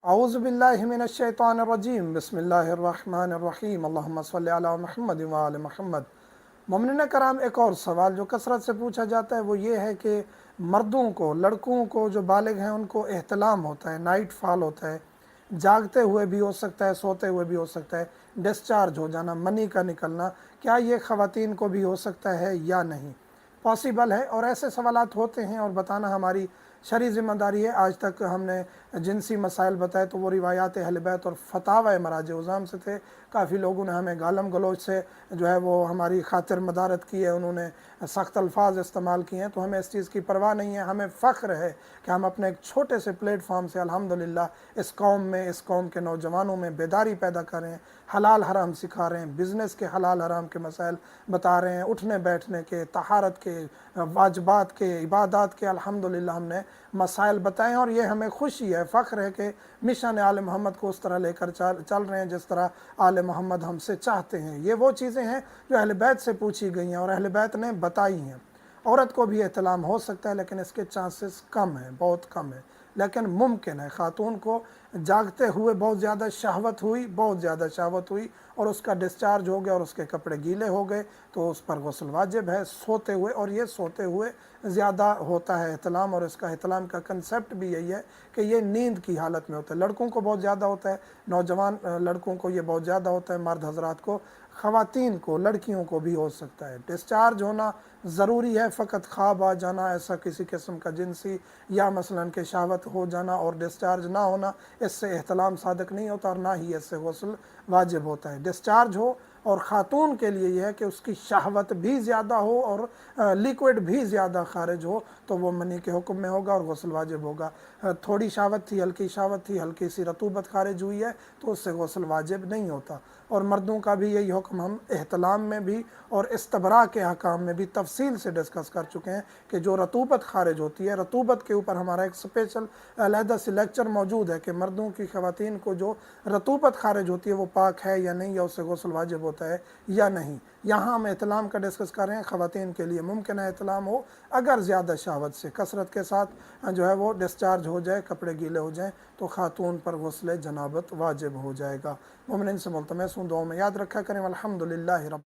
औज़ुबिल्लाहि मिनश्शैतानिर्रजीम बिस्मिल्लाहिर्रहमानिर्रहीम अल्लाहुम्मा सल्लि अला मुहम्मद व आले मुहम्मद। मोमिनीन कराम, एक और सवाल जो कसरत से पूछा जाता है वो ये है कि मर्दों को, लड़कों को जो बालिग हैं उनको एहतलाम होता है, नाइट फॉल होता है, जागते हुए भी हो सकता है, सोते हुए भी हो सकता है, डिस्चार्ज हो जाना, मनी का निकलना, क्या ये ख़वातीन को भी हो सकता है या नहीं? पॉसिबल है, और ऐसे सवालात होते हैं और बताना हमारी शरई ज़िम्मेदारी है। आज तक हमने जिनसी मसाइल बताए तो वो रिवायात अहले बैत और फतावा मराज उज़ाम से थे। काफ़ी लोगों ने हमें गालम गलोच से जो है वो हमारी खातिर मदारत की है, उन्होंने सख्त अल्फाज इस्तेमाल किए हैं, तो हमें इस चीज़ की परवाह नहीं है। हमें फ़ख्र है कि हम अपने एक छोटे से प्लेटफॉर्म से अल्हम्दुलिल्लाह इस कौम में, इस कौम के नौजवानों में बेदारी पैदा कर रहे हैं, हलाल हराम सिखा रहे हैं, बिज़नेस के हलाल हराम के मसाइल बता रहे हैं, उठने बैठने के, तहारत के, वाजबात के, इबादत के अल्हम्दुलिल्लाह हमने मसाइल बताएं। और ये हमें खुशी है, फ़ख्र है कि मिशन आले मोहम्मद को उस तरह लेकर चल रहे हैं जिस तरह आले मोहम्मद हमसे चाहते हैं। ये वो चीज़ें हैं जो अहले बैत से पूछी गई हैं और अहले बैत ने बताई हैं। औरत को भी एहतलाम हो सकता है लेकिन इसके चांसेस कम हैं, बहुत कम है, लेकिन मुमकिन है। ख़ातून को जागते हुए बहुत ज़्यादा शहवत हुई, बहुत ज़्यादा शहवत हुई और उसका डिस्चार्ज हो गया और उसके कपड़े गीले हो गए तो उस पर गुस्ल वाजिब है सोते हुए, और ये सोते हुए ज़्यादा होता है एहतलाम। और इसका एहतलाम का कंसेप्ट भी यही है कि ये नींद की हालत में होता है। लड़कों को बहुत ज़्यादा होता है, नौजवान लड़कों को ये बहुत ज़्यादा होता है, मर्द हजरात को, ख़वातीन को, लड़कियों को भी हो सकता है। डिस्चार्ज होना ज़रूरी है, फ़कत ख्वाब आ जाना, ऐसा किसी किस्म का जिनसी या मसलन के शहवत हो जाना और डिस्चार्ज ना होना, इससे एहतलाम सादक नहीं होता और ना ही इससे गुस्ल वाजिब होता है। डिस्चार्ज हो और ख़ातून के लिए यह है कि उसकी शहवत भी ज़्यादा हो और लिक्विड भी ज़्यादा खारिज हो तो वो मनी के हुक्म में होगा और गुस्ल वाजिब होगा। थोड़ी शहवत थी, हल्की शहवत थी, हल्की सी रतूबत खारिज हुई है तो उससे गुस्ल वाजिब नहीं होता। और मर्दों का भी यही हुक्म हम एहतलाम में भी और इस्तबरा के अहकाम में भी तफसील से डिस्कस कर चुके हैं कि जो रतूबत खारिज होती है, रतूबत के ऊपर हमारा एक स्पेशल अलहदा से लेक्चर मौजूद है कि मर्दों की ख़वातीन को जो रतूबत खारिज होती है वो पाक है या नहीं, या उससे गुस्ल वाजिब होता है या नहीं। यहाँ हम एहतलाम का डिस्कस कर रहे हैं। ख़वातीन के लिए मुमकिन है एहतलाम हो अगर ज़्यादा शहवत से कसरत के साथ जो है वो डिस्चार्ज हो जाए, कपड़े गीले हो जाएँ तो ख़ातून पर गुस्ल जनाबत वाजिब हो जाएगा। मोमिनीन से मुल्तमस हूँ, दुआ में याद रखा करें। अल्हम्दुलिल्लाह रब।